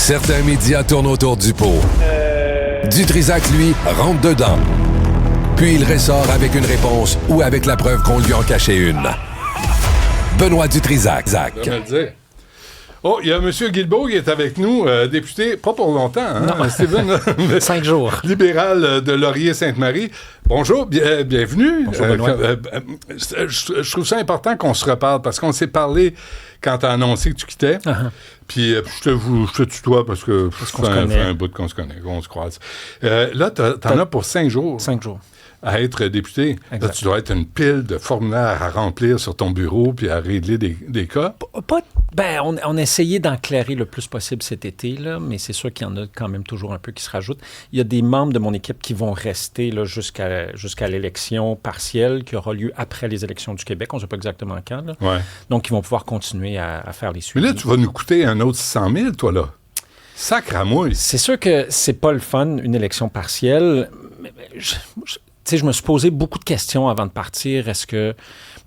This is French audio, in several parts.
Certains médias tournent autour du pot. Dutrisac, lui, rentre dedans. Puis il ressort avec une réponse ou avec la preuve qu'on lui en cachait une. Benoît Dutrisac. Oh, il y a M. Guilbeault qui est avec nous, député, pas pour longtemps, hein, non. Steven? 5 jours. Libéral de Laurier-Sainte-Marie. Bonjour, bienvenue. Bonjour, Benoît. Je trouve ça important qu'on se reparle parce qu'on s'est parlé quand tu as annoncé que tu quittais. Uh-huh. Puis je te tutoie parce que ça fait un bout qu'on se connaît, qu'on se croise. Là, t'en as pour 5 jours. 5 jours. À être député. Là, tu dois être une pile de formulaires à remplir sur ton bureau puis à régler des cas. On a essayé d'enclairer le plus possible cet été, là, mais c'est sûr qu'il y en a quand même toujours un peu qui se rajoutent. Il y a des membres de mon équipe qui vont rester là, jusqu'à l'élection partielle qui aura lieu après les élections du Québec. On ne sait pas exactement quand. Là. Ouais. Donc, ils vont pouvoir continuer à faire les suivis. Mais là, tu vas nous coûter un autre 600 000, toi, là. Sacre à moi. C'est sûr que c'est pas le fun, une élection partielle. Je me suis posé beaucoup de questions avant de partir. Est-ce que...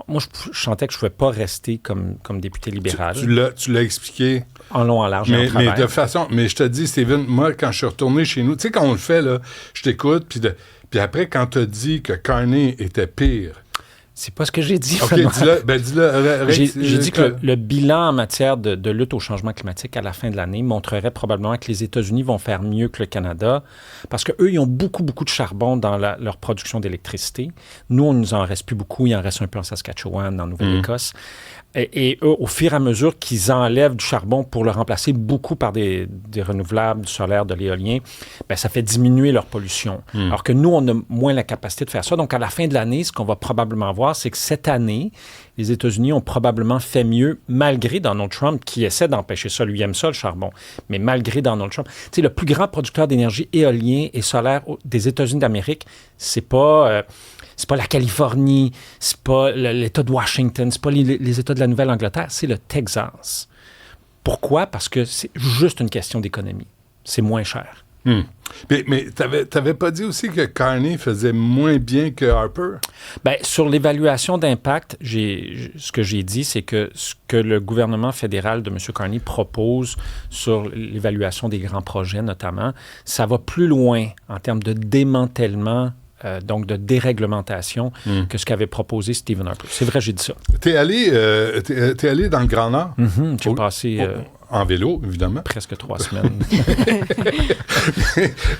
Moi, je sentais que je ne pouvais pas rester comme député libéral. Tu l'as expliqué. En long, en large, mais de façon... Mais je te dis, Steven, moi, quand je suis retourné chez nous, tu sais, quand on le fait, là, je t'écoute, puis après, quand tu as dit que Carney était pire... C'est pas ce que j'ai dit. OK, dis-le. J'ai dit que le bilan en matière de lutte au changement climatique à la fin de l'année montrerait probablement que les États-Unis vont faire mieux que le Canada parce qu'eux, ils ont beaucoup, beaucoup de charbon dans leur production d'électricité. Nous, on nous en reste plus beaucoup. Il en reste un peu en Saskatchewan, en Nouvelle-Écosse. Et eux, au fur et à mesure qu'ils enlèvent du charbon pour le remplacer beaucoup par des renouvelables, du solaire, de l'éolien, bien, ça fait diminuer leur pollution. Alors que nous, on a moins la capacité de faire ça. Donc, à la fin de l'année, ce qu'on va probablement voir, c'est que cette année, les États-Unis ont probablement fait mieux, malgré Donald Trump, qui essaie d'empêcher ça. Lui, il aime ça, le charbon. Mais malgré Donald Trump. Tu sais, le plus grand producteur d'énergie éolien et solaire des États-Unis d'Amérique, c'est pas la Californie, c'est pas l'État de Washington, c'est pas les États de la Nouvelle-Angleterre, c'est le Texas. Pourquoi? Parce que c'est juste une question d'économie. C'est moins cher. Mais t'avais pas dit aussi que Carney faisait moins bien que Harper? Bien, sur l'évaluation d'impact, ce que j'ai dit, c'est que ce que le gouvernement fédéral de M. Carney propose sur l'évaluation des grands projets, notamment, ça va plus loin en termes de démantèlement donc de déréglementation que ce qu'avait proposé Stephen Harper. C'est vrai, j'ai dit ça. T'es allé dans le Grand Nord? J'ai passé... en vélo, évidemment. Presque 3 semaines.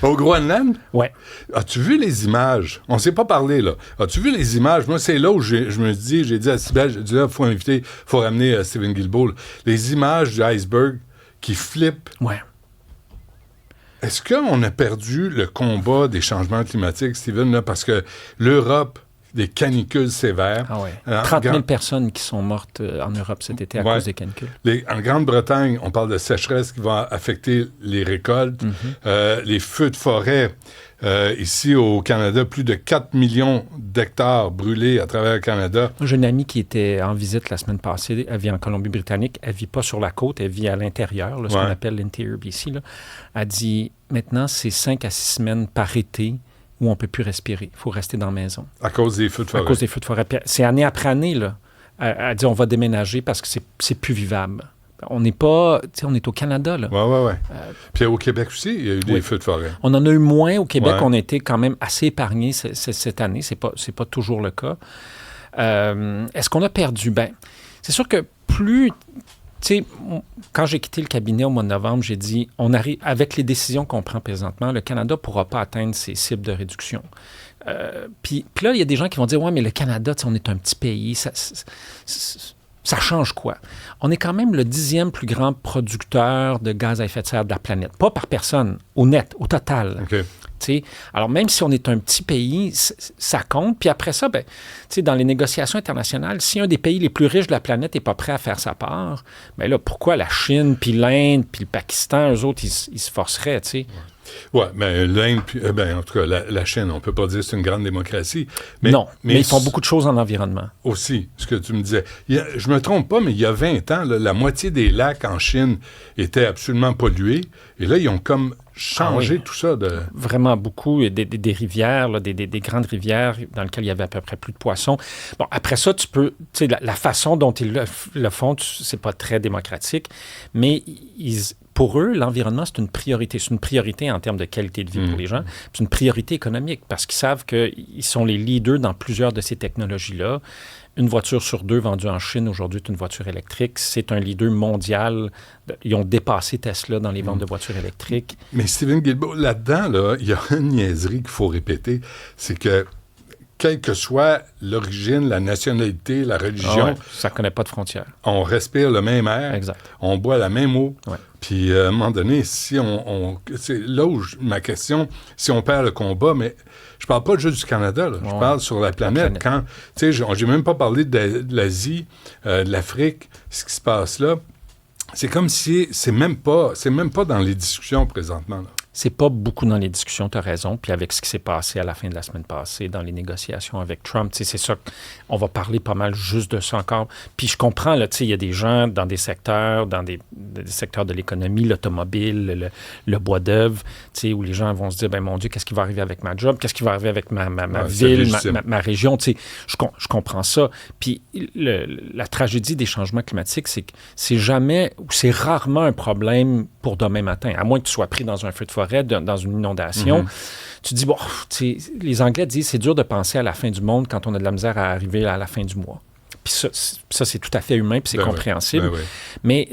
Au Groenland? Oui. As-tu vu les images? On ne s'est pas parlé, là. As-tu vu les images? Moi, c'est là où j'ai dit à Sybelle, j'ai dit là, il faut ramener Steven Guilbeault. Là. Les images du iceberg qui flippent. Oui. Est-ce qu'on a perdu le combat des changements climatiques, Steven, là, parce que l'Europe, des canicules sévères... Ah oui. 30 000 personnes qui sont mortes en Europe cet été à cause des canicules. En Grande-Bretagne, on parle de sécheresse qui va affecter les récoltes, les feux de forêt. Ici, au Canada, plus de 4 millions d'hectares brûlés à travers le Canada. Moi, j'ai une amie qui était en visite la semaine passée. Elle vit en Colombie-Britannique. Elle ne vit pas sur la côte, elle vit à l'intérieur, là, ce qu'on appelle l'Interior BC. Là. Elle dit, maintenant, c'est 5 à 6 semaines par été où on ne peut plus respirer. Il faut rester dans la maison. À cause des feux de forêt. À cause des feux de forêt. C'est année après année, là. Elle dit, on va déménager parce que c'est plus vivable. On n'est pas... Tu sais, on est au Canada, là. Oui. Puis au Québec aussi, il y a eu des feux de forêt. On en a eu moins au Québec. On a été quand même assez épargnés cette année. C'est pas toujours le cas. Est-ce qu'on a perdu? Bien, c'est sûr que plus... Tu sais, quand j'ai quitté le cabinet au mois de novembre, j'ai dit, on arrive, avec les décisions qu'on prend présentement, le Canada ne pourra pas atteindre ses cibles de réduction. Puis là, il y a des gens qui vont dire, ouais, mais le Canada, on est un petit pays, ça change quoi? On est quand même le 10e plus grand producteur de gaz à effet de serre de la planète. Pas par personne, au net, au total. OK. T'sais, alors, même si on est un petit pays, ça compte. Puis après ça, ben, dans les négociations internationales, si un des pays les plus riches de la planète n'est pas prêt à faire sa part, bien là, pourquoi la Chine, puis l'Inde, puis le Pakistan, eux autres, ils se forceraient, tu sais? Oui, mais l'Inde, en tout cas, la Chine, on ne peut pas dire que c'est une grande démocratie. Mais ils font beaucoup de choses en environnement. Aussi, ce que tu me disais. Je me trompe pas, mais il y a 20 ans, là, la moitié des lacs en Chine étaient absolument pollués. Et là, ils ont comme changé tout ça. Vraiment beaucoup. Des rivières, là, des grandes rivières dans lesquelles il y avait à peu près plus de poissons. Bon, après ça, tu peux... Tu sais, la façon dont ils le font, c'est pas très démocratique, mais pour eux, l'environnement, c'est une priorité. C'est une priorité en termes de qualité de vie pour les gens. C'est une priorité économique parce qu'ils savent qu'ils sont les leaders dans plusieurs de ces technologies-là. Une voiture sur 2 vendue en Chine aujourd'hui est une voiture électrique. C'est un leader mondial. Ils ont dépassé Tesla dans les ventes de voitures électriques. Mais Steven Guilbeault, là-dedans, là, il y a une niaiserie qu'il faut répéter. C'est que quelle que soit l'origine, la nationalité, la religion... ça ne connaît pas de frontières. On respire le même air. Exact. On boit la même eau. Ouais. Puis, à un moment donné, si c'est là où ma question, si on perd le combat, mais je parle pas juste du Canada, là. Je parle sur la planète. Quand, tu sais, j'ai même pas parlé de l'Asie, de l'Afrique, ce qui se passe là. C'est comme si c'est même pas dans les discussions présentement, là. C'est pas beaucoup dans les discussions, tu as raison. Puis avec ce qui s'est passé à la fin de la semaine passée dans les négociations avec Trump, c'est ça qu'on va parler pas mal juste de ça encore. Puis je comprends, là, il y a des gens dans des secteurs, des secteurs de l'économie, l'automobile, le bois d'œuvre, où les gens vont se dire, ben mon Dieu, qu'est-ce qui va arriver avec ma job? Qu'est-ce qui va arriver avec ma ville, ma région? Je comprends ça. Puis la tragédie des changements climatiques, c'est que c'est rarement un problème pour demain matin, à moins que tu sois pris dans un feu de forêt, dans une inondation. Tu dis, bon, les Anglais disent, c'est dur de penser à la fin du monde quand on a de la misère à arriver à la fin du mois. Puis ça c'est tout à fait humain, puis c'est compréhensible. Mais,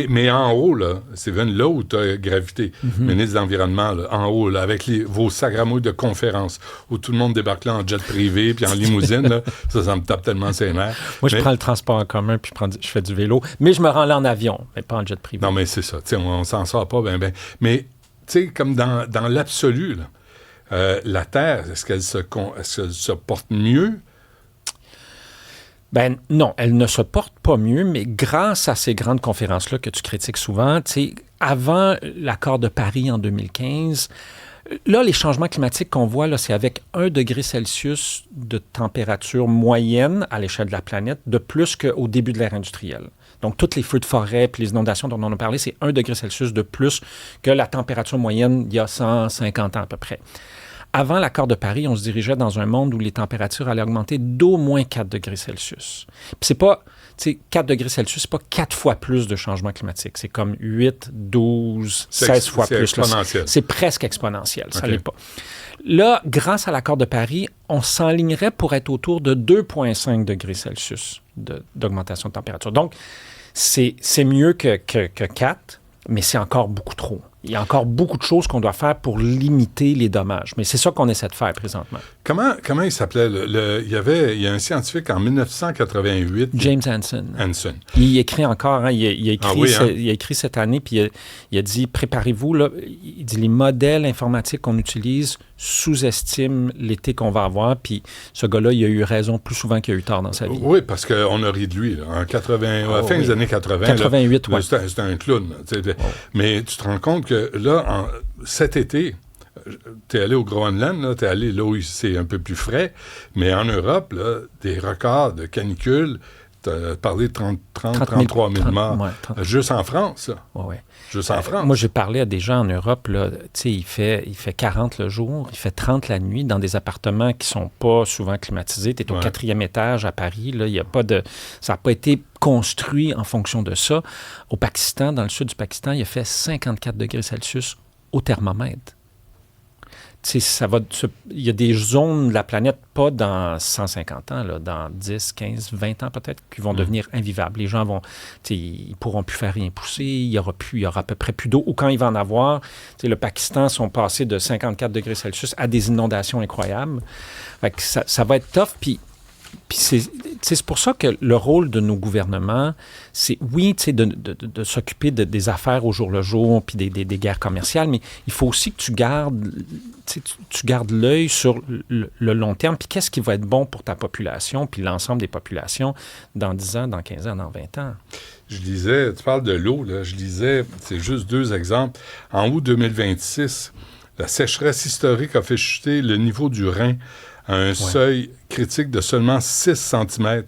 mais en haut, là, Steven, là où tu as gravité, ministre de l'Environnement, là, en haut, là, avec vos sagramouilles de conférences, où tout le monde débarque là en jet privé, puis en limousine, là, ça me tape tellement ses nerfs. Moi, je prends le transport en commun, puis je fais du vélo, mais je me rends là en avion, mais pas en jet privé. Non, mais c'est ça, on s'en sort pas bien. Mais, tu sais, comme dans l'absolu, là, la Terre, est-ce qu'elle se porte mieux? Ben non, elle ne se porte pas mieux, mais grâce à ces grandes conférences-là que tu critiques souvent, avant l'accord de Paris en 2015, là, les changements climatiques qu'on voit, là, c'est avec 1 degré Celsius de température moyenne à l'échelle de la planète, de plus qu'au début de l'ère industrielle. Donc, tous les feux de forêt puis les inondations dont on a parlé, c'est 1 degré Celsius de plus que la température moyenne il y a 150 ans à peu près. Avant l'accord de Paris, on se dirigeait dans un monde où les températures allaient augmenter d'au moins 4 degrés Celsius. Puis c'est pas, 4 degrés Celsius, c'est pas 4 fois plus de changement climatique. C'est comme 8, 12, 16 fois plus. C'est exponentiel. C'est presque exponentiel, ça l'est pas. Là, grâce à l'accord de Paris, on s'enlignerait pour être autour de 2,5 degrés Celsius d'augmentation de température. Donc, c'est mieux que 4, mais c'est encore beaucoup trop. Il y a encore beaucoup de choses qu'on doit faire pour limiter les dommages. Mais c'est ça qu'on essaie de faire présentement. Comment il s'appelait? Il y a un scientifique en 1988. James Hansen. Hansen. Il écrit encore. Hein, il a écrit cette année, puis il a dit, préparez-vous. Là, il dit, les modèles informatiques qu'on utilise sous-estiment l'été qu'on va avoir. Puis ce gars-là, il a eu raison plus souvent qu'il a eu tort dans sa vie. Oui, parce qu'on a ri de lui. Là, à la fin des années 80. 88, oui. C'était un clown. Mais tu te rends compte que là, cet été, t'es allé au Groenland, t'es allé là où c'est un peu plus frais, mais en Europe, là, des records de canicule, t'as parlé de 33 000 morts. Juste en France, là. Ouais. Juste en France. Moi, j'ai parlé à des gens en Europe, là, il fait 40 le jour, il fait 30 la nuit, dans des appartements qui sont pas souvent climatisés. T'es au 4e étage à Paris, là, ça n'a pas été construit en fonction de ça. Au Pakistan, dans le sud du Pakistan, il a fait 54 degrés Celsius au thermomètre. Il y a des zones de la planète, pas dans 150 ans, là, dans 10, 15, 20 ans peut-être, qui vont devenir invivables. Les gens ils pourront plus faire rien pousser, il y aura à peu près plus d'eau. Ou quand il va en avoir, le Pakistan sont passés de 54 degrés Celsius à des inondations incroyables. Fait que ça va être tough, puis c'est pour ça que le rôle de nos gouvernements, c'est, oui, de s'occuper des affaires au jour le jour, puis des guerres commerciales, mais il faut aussi que tu gardes l'œil sur le long terme, puis qu'est-ce qui va être bon pour ta population, puis l'ensemble des populations dans 10 ans, dans 15 ans, dans 20 ans. Je lisais, tu parles de l'eau, là, je lisais, c'est juste 2 exemples. En août 2026, la sécheresse historique a fait chuter le niveau du Rhin à un seuil critique de seulement 6 cm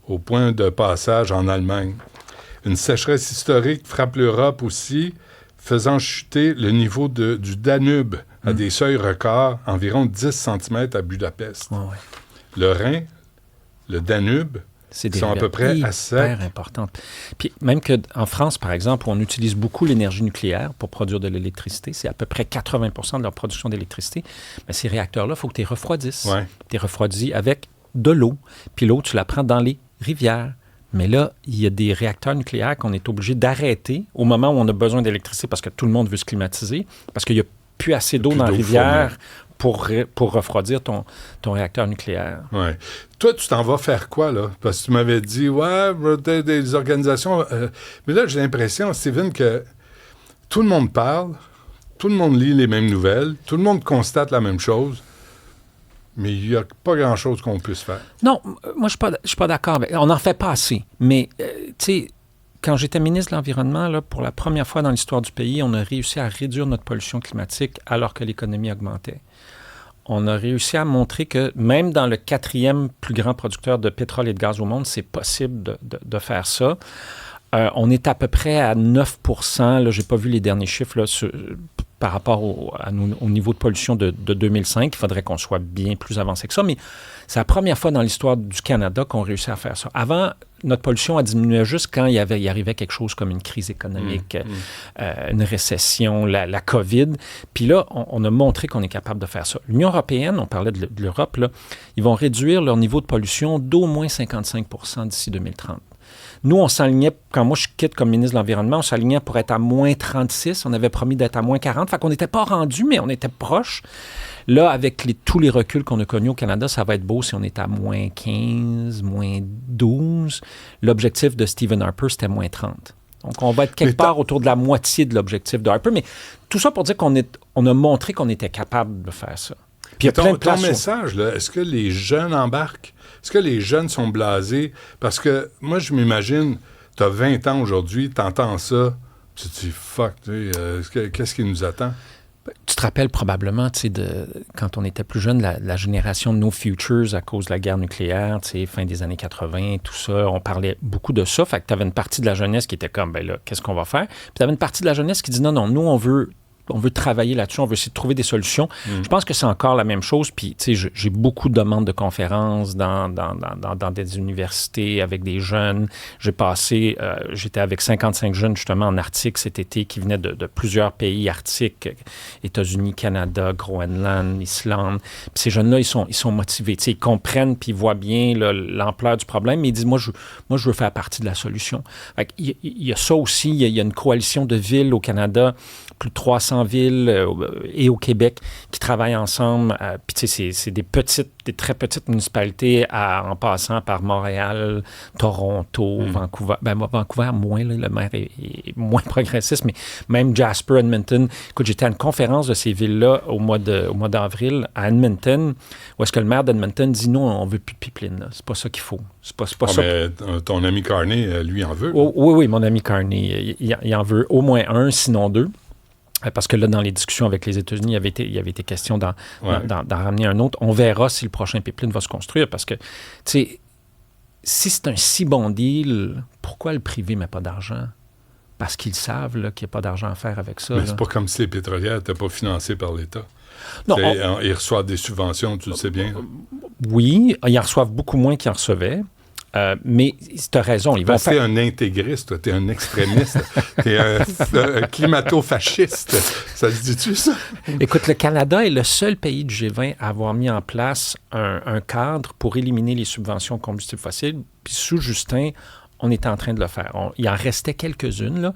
au point de passage en Allemagne. Une sécheresse historique frappe l'Europe aussi, faisant chuter le niveau du Danube à des seuils records, environ 10 cm à Budapest. Le Rhin, le Danube, C'est des rivières à peu près à sec. Hyper importantes. Puis même qu'en France, par exemple, où on utilise beaucoup l'énergie nucléaire pour produire de l'électricité, c'est à peu près 80% de leur production d'électricité, mais ces réacteurs-là, il faut que tu les refroidisses. Ouais. Tu les refroidis avec de l'eau. Puis l'eau, tu la prends dans les rivières. Mais là, il y a des réacteurs nucléaires qu'on est obligé d'arrêter au moment où on a besoin d'électricité parce que tout le monde veut se climatiser, parce qu'il n'y a plus assez d'eau dans la rivière pour refroidir ton réacteur nucléaire. Oui. Toi, tu t'en vas faire quoi, là? Parce que tu m'avais dit, des organisations... mais là, j'ai l'impression, Steven, que tout le monde parle, tout le monde lit les mêmes nouvelles, tout le monde constate la même chose, mais il n'y a pas grand-chose qu'on puisse faire. Non, moi, je ne suis pas d'accord. On n'en fait pas assez. Mais, tu sais, quand j'étais ministre de l'Environnement, là, pour la première fois dans l'histoire du pays, on a réussi à réduire notre pollution climatique alors que l'économie augmentait. On a réussi à montrer que même dans le 4e plus grand producteur de pétrole et de gaz au monde, c'est possible de faire ça. On est à peu près à 9 %, là, je n'ai pas vu les derniers chiffres, là, par rapport au niveau de pollution de 2005. Il faudrait qu'on soit bien plus avancé que ça, mais c'est la première fois dans l'histoire du Canada qu'on réussit à faire ça. Avant, notre pollution a diminué juste quand il arrivait quelque chose comme une crise économique, une récession, la COVID. Puis là, on a montré qu'on est capable de faire ça. L'Union européenne, on parlait de l'Europe, là, ils vont réduire leur niveau de pollution d'au moins 55 % d'ici 2030. Nous, on s'alignait, quand moi je quitte comme ministre de l'Environnement, on s'alignait pour être à moins 36. On avait promis d'être à moins 40. Fait qu'on n'était pas rendu, mais on était proche. Là, avec tous les reculs qu'on a connus au Canada, ça va être beau si on est à moins 15, moins 12. L'objectif de Stephen Harper, c'était moins 30. Donc, on va être quelque part autour de la moitié de l'objectif de Harper. Mais tout ça pour dire qu'on a montré qu'on était capable de faire ça. Puis ton message, là, est-ce que les jeunes embarquent? Est-ce que les jeunes sont blasés? Parce que moi, je m'imagine, tu as 20 ans aujourd'hui, tu entends ça, tu te dis, fuck, qu'est-ce qui nous attend? Tu te rappelles probablement, tu sais, quand on était plus jeune, la génération de No Futures à cause de la guerre nucléaire, tu sais, fin des années 80, tout ça, on parlait beaucoup de ça. Fait que tu avais une partie de la jeunesse qui était comme, ben là, qu'est-ce qu'on va faire? Puis tu avais une partie de la jeunesse qui dit, non, nous, on veut travailler là-dessus, on veut essayer de trouver des solutions. Je pense que c'est encore la même chose. Puis, tu sais, j'ai beaucoup de demandes de conférences dans des universités avec des jeunes. J'étais avec 55 jeunes, justement, en Arctique cet été, qui venaient de plusieurs pays arctiques, États-Unis, Canada, Groenland, Islande. Puis ces jeunes-là, ils sont motivés. Tu sais, ils comprennent, puis ils voient bien là, l'ampleur du problème, mais ils disent, moi, je veux faire partie de la solution. Fait qu'il y a ça aussi. Il y a une coalition de villes au Canada, plus de 300 villes et au Québec qui travaillent ensemble. Puis, tu sais, c'est des très petites municipalités en passant par Montréal, Toronto, Vancouver. Ben, Vancouver, moins, là, le maire est moins progressiste, mais même Jasper, Edmonton. Écoute, j'étais à une conférence de ces villes-là au mois d'avril à Edmonton, où est-ce que le maire d'Edmonton dit non, on veut plus de pipeline, là. C'est pas ça qu'il faut. C'est pas ça. Mais ton ami Carney, lui, en veut. Oui, mon ami Carney, il en veut au moins un, sinon deux. Parce que là, dans les discussions avec les États-Unis, il y avait été question d'en ramener un autre. On verra si le prochain pipeline va se construire. Parce que, tu sais, si c'est un si bon deal, pourquoi le privé ne met pas d'argent? Parce qu'ils savent là, qu'il n'y a pas d'argent à faire avec ça. Mais c'est pas comme si les pétrolières n'étaient pas financées par l'État. Non, ils reçoivent des subventions, tu le sais bien. Oui, ils en reçoivent beaucoup moins qu'ils en recevaient. Mais tu as raison. T'es un intégriste, t'es un extrémiste, t'es un climato-fasciste. Ça se dit-tu, ça? Écoute, le Canada est le seul pays du G20 à avoir mis en place un cadre pour éliminer les subventions aux combustibles fossiles. Puis sous Justin, on était en train de le faire. Il en restait quelques-unes, là.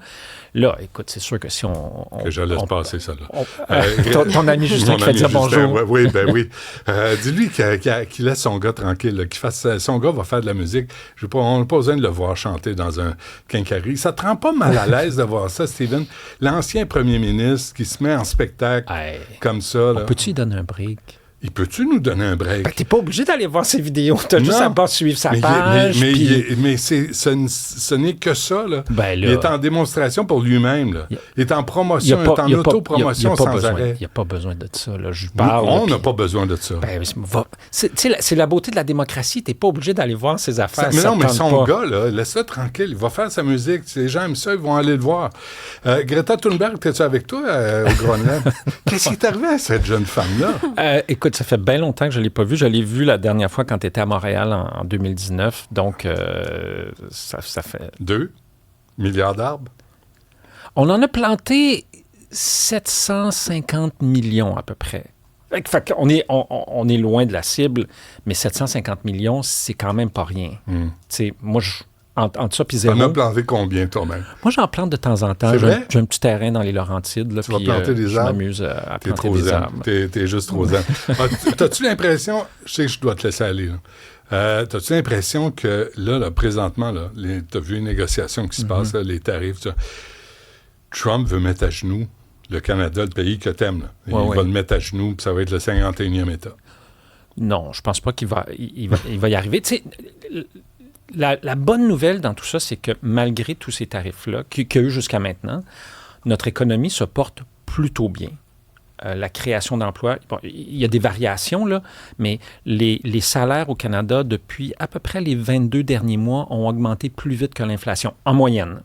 Là, écoute, c'est sûr que si on... que je laisse passer ça, là. Ton ami Justin qui fait dire bonjour. Oui. Dis-lui qu'il laisse son gars tranquille, là, qu'il fasse... Son gars va faire de la musique. On n'a pas besoin de le voir chanter dans un quincaillerie. Ça te rend pas mal à l'aise de voir ça, Steven? L'ancien premier ministre qui se met en spectacle comme ça, là. Peux-tu lui donner un break? Il peut-tu nous donner un break? Ben, t'es pas obligé d'aller voir ses vidéos. T'as juste à pas suivre sa page. Mais ce n'est que ça, là. Ben, là. Il est en démonstration pour lui-même, là. Il est en promotion, il est en autopromotion sans arrêt. Il n'y a pas besoin de ça, là. On n'a pas besoin de ça. Ben, c'est la beauté de la démocratie. T'es pas obligé d'aller voir ses affaires. Mais non, mais son gars, là, laisse-le tranquille. Il va faire sa musique. Si les gens aiment ça, ils vont aller le voir. Greta Thunberg, t'es-tu avec toi au Groenland? Qu'est-ce qui est arrivé à cette jeune femme-là? Écoute, Écoute, ça fait bien longtemps que je ne l'ai pas vu. Je l'ai vu la dernière fois quand tu étais à Montréal en 2019. Donc, ça fait... 2 milliards d'arbres? On en a planté 750 millions à peu près. Fait qu'on est, on est loin de la cible, mais 750 millions, c'est quand même pas rien. Tu sais, moi, entre ça et zéro... T'en as planté combien, toi-même? Moi, j'en plante de temps en temps. J'ai un petit terrain dans les Laurentides. Là, tu vas planter des arbres? Je m'amuse à planter des arbres. T'es juste trop zen. T'as-tu l'impression... Je sais que je dois te laisser aller, là. T'as-tu l'impression que, là présentement, là, t'as vu les négociations qui se passent, là, les tarifs, ça, Trump veut mettre à genoux le Canada, le pays que t'aimes. Il va le mettre à genoux, puis ça va être le 51e État. Non, je pense pas qu'il va y arriver. Tu sais, la bonne nouvelle dans tout ça, c'est que malgré tous ces tarifs-là qu'il y a eu jusqu'à maintenant, notre économie se porte plutôt bien. La création d'emplois, bon, il y a des variations, là, mais les salaires au Canada, depuis à peu près les 22 derniers mois, ont augmenté plus vite que l'inflation, en moyenne.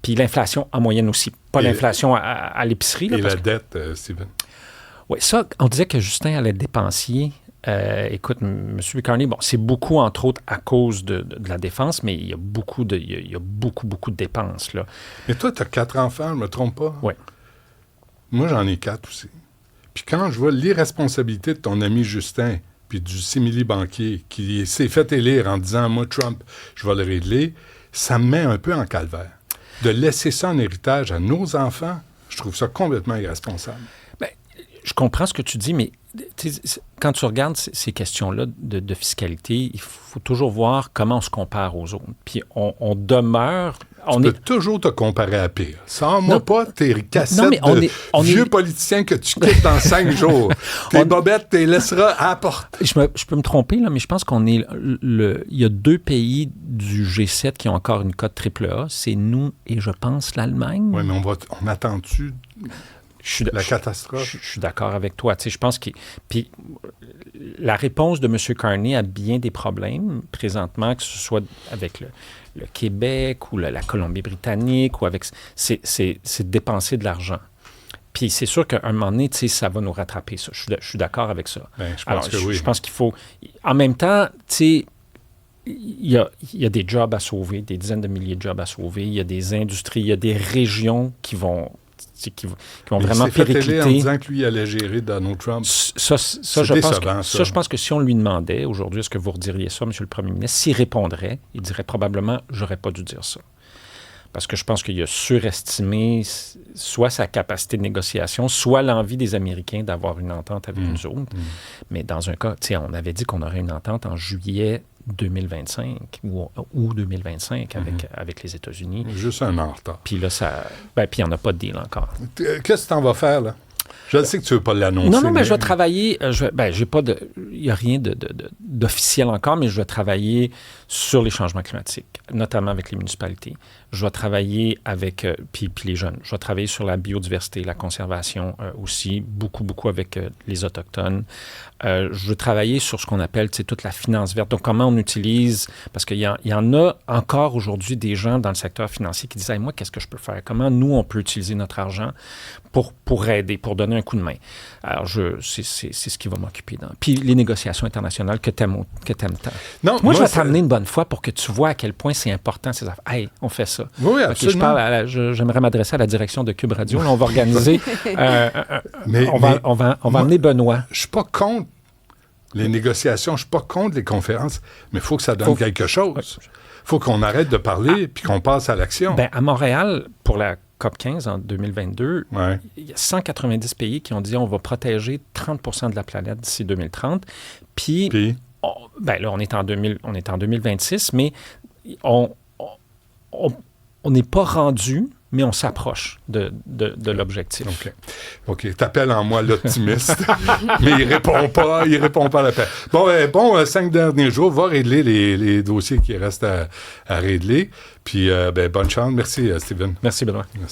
Puis l'inflation en moyenne aussi. Pas l'inflation à l'épicerie. Là, et la dette, Stephen? Oui, ça, on disait que Justin allait être dépensier. Écoute, M. Carney, bon, c'est beaucoup, entre autres, à cause de la défense, mais il y a beaucoup de dépenses, là. Mais toi, tu as 4 enfants, je ne me trompe pas? Oui. Moi, j'en ai 4 aussi. Puis quand je vois l'irresponsabilité de ton ami Justin, puis du simili-banquier, qui s'est fait élire en disant « Moi, Trump, je vais le régler », ça me met un peu en calvaire. De laisser ça en héritage à nos enfants, je trouve ça complètement irresponsable. Bien, je comprends ce que tu dis, mais quand tu regardes ces questions-là de fiscalité, il faut toujours voir comment on se compare aux autres. Puis on demeure... Tu peux toujours te comparer à pire. Sors-moi pas tes cassettes vieux politiciens que tu quittes dans 5 jours. Tes bobettes, tu les laisseras à la porte. Je peux me tromper, là, mais je pense qu'on est... Il y a 2 pays du G7 qui ont encore une cote AAA. C'est nous et, je pense, l'Allemagne. Oui, mais on attend-tu la catastrophe? Je suis d'accord avec toi. Tu sais, je pense que... Puis la réponse de M. Carney a bien des problèmes présentement, que ce soit avec le Québec ou la Colombie-Britannique, ou avec... C'est de dépenser de l'argent. Puis c'est sûr qu'à un moment donné, tu sais, ça va nous rattraper, ça. Je suis d'accord avec ça. Bien, je pense que oui. Je pense qu'il faut... En même temps, tu sais, il y a des jobs à sauver, des dizaines de milliers de jobs à sauver. Il y a des industries, il y a des régions qui vont vraiment péricliter. En disant que lui allait gérer Donald Trump. Je pense que si on lui demandait aujourd'hui, est-ce que vous rediriez ça, M. le Premier ministre, s'il répondrait, il dirait probablement « j'aurais pas dû dire ça ». Parce que je pense qu'il a surestimé soit sa capacité de négociation, soit l'envie des Américains d'avoir une entente avec nous autres. Mais dans un cas, tu sais, on avait dit qu'on aurait une entente en juillet 2025 ou 2025 avec les États-Unis. Juste un an en retard. Puis là, puis il n'y en a pas de deal encore. Qu'est-ce que tu en vas faire, là? Je sais que tu ne veux pas l'annoncer. Non, mais je vais travailler. J'ai pas de. Il n'y a rien d'officiel encore, mais je vais travailler sur les changements climatiques, notamment avec les municipalités. Je vais travailler avec. Puis les jeunes. Je vais travailler sur la biodiversité, la conservation aussi, beaucoup avec les Autochtones. Je veux travailler sur ce qu'on appelle toute la finance verte. Donc, comment on utilise. Parce qu'il y en a encore aujourd'hui des gens dans le secteur financier qui disent hey, moi, qu'est-ce que je peux faire? Comment nous, on peut utiliser notre argent pour aider, pour donner un coup de main. Alors, c'est ce qui va m'occuper. Puis les négociations internationales que tu aimes tant. Non, moi, je vais t'amener une bonne fois pour que tu vois à quel point c'est important ces affaires. Hey, on fait ça. Oui, absolument. J'aimerais m'adresser à la direction de Cube Radio. Là, on va organiser... on va amener Benoît. Je suis pas contre les négociations, je suis pas contre les conférences, mais il faut que ça donne quelque chose. Il faut qu'on arrête de parler puis qu'on passe à l'action. Ben, à Montréal, pour la COP15 en 2022, il y a 190 pays qui ont dit on va protéger 30% de la planète d'ici 2030. Puis là, on est en 2026, mais on n'est pas rendu, mais on s'approche de l'objectif. OK. T'appelles en moi l'optimiste, mais il répond pas à l'appel. Bon, 5 derniers jours, va régler les dossiers qui restent à régler. Puis, bonne chance. Merci, Stephen. Merci, Benoît. Merci.